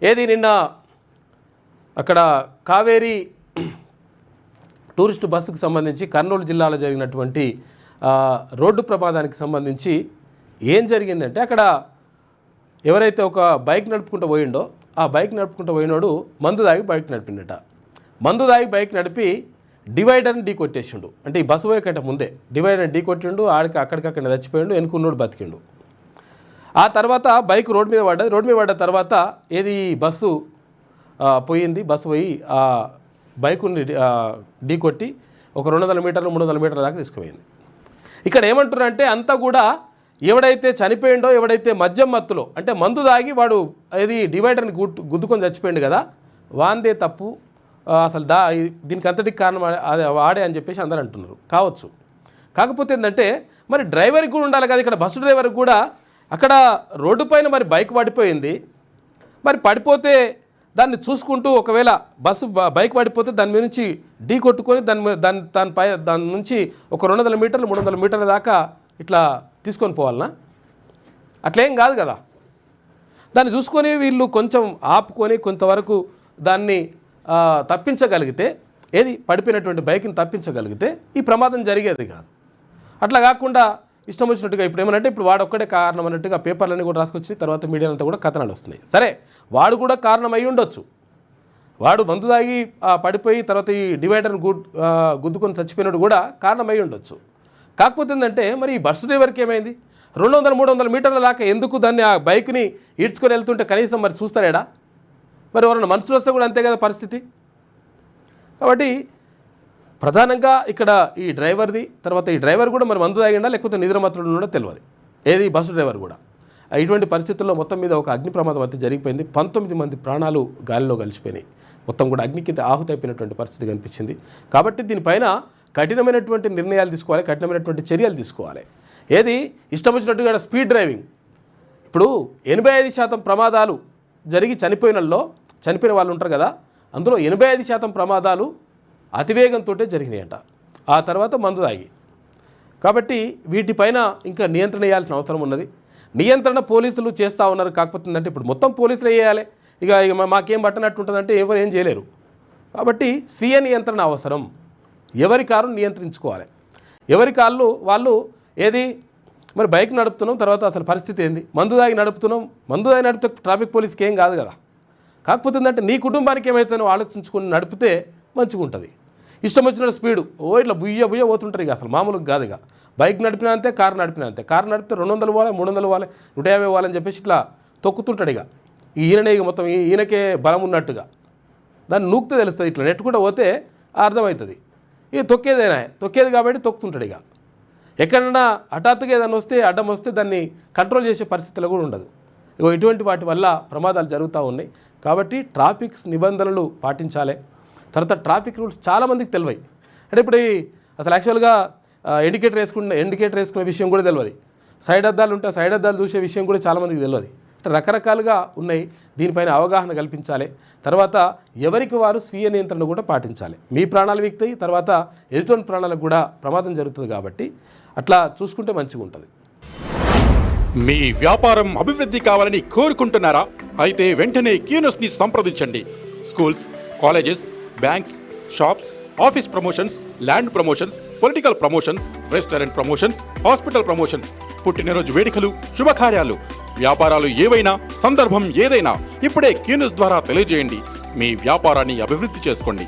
ఏది నిన్న అక్కడ కావేరీ టూరిస్టు బస్సుకు సంబంధించి కర్నూలు జిల్లాలో జరిగినటువంటి రోడ్డు ప్రమాదానికి సంబంధించి ఏం జరిగిందంటే అక్కడ ఎవరైతే ఒక బైక్ నడుపుకుంటూ పోయిండో ఆ బైక్ నడుపుకుంటూ పోయినోడు మందు దాగి బైక్ నడిపిండట. మందు దాగి బైక్ నడిపి డివైడర్ని ఢీ కొట్టేసిండు. అంటే ఈ బస్సు పోయే కంటే ముందే డివైడర్ని ఢీ కొట్టిండు. అక్కడికక్కడ చచ్చిపోయిండు. వెనుకున్నోడు బతికిండు. ఆ తర్వాత బైక్ రోడ్ మీద పడ్డది. రోడ్ మీద పడ్డ తర్వాత ఏది బస్సు పోయింది. బస్సు పోయి ఆ బైకుని ఢీ కొట్టి ఒక 200 మీటర్లు 300 మీటర్ల దాకా తీసుకుపోయింది. ఇక్కడ ఏమంటున్నారంటే అంతా కూడా ఎవడైతే చనిపోయిండో ఎవడైతే మద్యం మత్తులో అంటే మందు దాగి వాడు ఏది డివైడర్ని గుద్దుకొని చచ్చిపోయిండు కదా వాందే తప్పు, అసలు దీనికి అంతటికి కారణం వాడే అని చెప్పేసి అందరూ అంటున్నారు. కావచ్చు. కాకపోతే ఏంటంటే మరి డ్రైవర్కి కూడా ఉండాలి కదా. ఇక్కడ బస్సు డ్రైవర్కి కూడా అక్కడ రోడ్డు పైన మరి బైక్ పడిపోయింది. మరి పడిపోతే దాన్ని చూసుకుంటూ ఒకవేళ బైక్ పడిపోతే దాని మీద నుంచి ఢీ కొట్టుకొని దాని నుంచి ఒక 200 మీటర్లు 300 మీటర్ల దాకా ఇట్లా తీసుకొని పోవాలనా? అట్లేం కాదు కదా. దాన్ని చూసుకొని వీళ్ళు కొంచెం ఆపుకొని కొంతవరకు దాన్ని తప్పించగలిగితే ఏది పడిపోయినటువంటి బైక్ని తప్పించగలిగితే ఈ ప్రమాదం జరిగేది కాదు. అట్లా కాకుండా ఇష్టం వచ్చినట్టుగా ఇప్పుడు ఏమనంటే ఇప్పుడు వాడు ఒక్కడే కారణం అన్నట్టుగా పేపర్లన్నీ కూడా రాసుకొచ్చి తర్వాత మీడియాలంతా కూడా కథనాలు వస్తున్నాయి. సరే వాడు కూడా కారణం అయి ఉండొచ్చు. వాడు మందు తాగి పడిపోయి తర్వాత ఈ డివైడర్ని గుద్దుకొని చచ్చిపోయినట్టు కూడా కారణం అయి ఉండొచ్చు. కాకపోతే ఏంటంటే మరి ఈ బస్సు డ్రైవర్కి ఏమైంది? 200-300 మీటర్ల దాకా ఎందుకు దాన్ని ఆ బైక్ని ఈడ్చుకొని వెళ్తుంటే కనీసం మరి చూస్తారేడా? మరి ఎవరైనా మనుషులు వస్తే కూడా అంతే కదా పరిస్థితి. కాబట్టి ప్రధానంగా ఇక్కడ ఈ డ్రైవర్ది తర్వాత ఈ డ్రైవర్ కూడా మరి మందు తాగిండా లేకపోతే నిద్రమత్తుడు కూడా తెలియదు. ఏది బస్సు డ్రైవర్ కూడా ఇటువంటి పరిస్థితుల్లో మొత్తం మీద ఒక అగ్ని ప్రమాదం అయితే జరిగిపోయింది. 19 మంది ప్రాణాలు గాలిలో కలిసిపోయినాయి. మొత్తం కూడా అగ్నికి ఆహుతైపోయినటువంటి పరిస్థితి కనిపించింది. కాబట్టి దీనిపైన కఠినమైనటువంటి నిర్ణయాలు తీసుకోవాలి, కఠినమైనటువంటి చర్యలు తీసుకోవాలి. ఏది ఇష్టం వచ్చినట్టుగా స్పీడ్ డ్రైవింగ్ ఇప్పుడు 85% ప్రమాదాలు జరిగి చనిపోయిన వాళ్ళు ఉంటారు కదా, అందులో 85% ప్రమాదాలు అతివేగంతో జరిగినాయంట. ఆ తర్వాత మందు తాగి. కాబట్టి వీటిపైన ఇంకా నియంత్రణ చేయాల్సిన అవసరం ఉన్నది. నియంత్రణ పోలీసులు చేస్తూ ఉన్నారు. కాకపోతే ఏంటంటే ఇప్పుడు మొత్తం పోలీసులు వేయాలి. ఇక మాకేం పట్టనట్టు ఉంటుందంటే ఎవరు ఏం చేయలేరు. కాబట్టి స్వీయ నియంత్రణ అవసరం. ఎవరి కారును నియంత్రించుకోవాలి. ఎవరి కాళ్ళు వాళ్ళు ఏది మరి బైక్ నడుపుతున్నాం తర్వాత అసలు పరిస్థితి ఏంది? మందు దాగి నడిపితే ట్రాఫిక్ పోలీస్కి ఏం కాదు కదా. కాకపోతే ఏంటంటే నీ కుటుంబానికి ఏమైతే ఆలోచించుకుని నడిపితే మంచిగా ఉంటుంది. ఇష్టం వచ్చిన స్పీడు ఇట్లా బుయ్య పోతుంటారు. ఇక అసలు మామూలుగా కాదు. ఇక బైక్ నడిపినా అంతే, కారు నడిపినా అంతే. కారు నడిపితే 200 పోవాలి, 300 పోవాలి, 150 పోవాలని చెప్పేసి ఇట్లా తొక్కుతుంటాడు. ఇక ఈయననే ఇక మొత్తం ఈయనకే బలం ఉన్నట్టుగా దాన్ని నూక్తే తెలుస్తుంది. ఇట్లా నెట్టుకుంటూ పోతే అర్థమవుతుంది. ఇక తొక్కేది కాబట్టి తొక్కుతుంటాడు. ఇక ఎక్కడన్నా హఠాత్తుగా ఏదైనా వస్తే అడ్డం వస్తే దాన్ని కంట్రోల్ చేసే పరిస్థితులు కూడా ఉండదు. ఇటువంటి వాటి వల్ల ప్రమాదాలు జరుగుతూ ఉన్నాయి. కాబట్టి ట్రాఫిక్ నిబంధనలు పాటించాలి. తర్వాత ట్రాఫిక్ రూల్స్ చాలామందికి తెలియవు. అంటే ఇప్పుడు అసలు యాక్చువల్గా ఇండికేటర్ వేసుకునే విషయం కూడా తెలియదు. సైడ్ అద్దాలు ఉంటే సైడ్ అద్దాలు చూసే విషయం కూడా చాలామందికి తెలియదు. అంటే రకరకాలుగా ఉన్నాయి. దీనిపైన అవగాహన కల్పించాలి. తర్వాత ఎవరికి వారు స్వీయ నియంత్రణ కూడా పాటించాలి. మీ ప్రాణాలు వీక్తాయి, తర్వాత ఎదుటి ప్రాణాలకు కూడా ప్రమాదం జరుగుతుంది. కాబట్టి అట్లా చూసుకుంటే మంచిగా ఉంటుంది. మీ వ్యాపారం అభివృద్ధి కావాలని కోరుకుంటున్నారా? అయితే వెంటనే క్యూనస్ని సంప్రదించండి. Schools, colleges, banks, shops, office promotions, land promotions, political promotions, restaurant promotions, hospital promotions, పుట్టినరోజు వేడుకలు, శుభకార్యాలు, వ్యాపారాలు ఏవైనా, సందర్భం ఏదైనా ఇప్పుడే క్యూనస్ ద్వారా తెలియజేయండి. మీ వ్యాపారాన్ని అభివృద్ధి చేసుకోండి.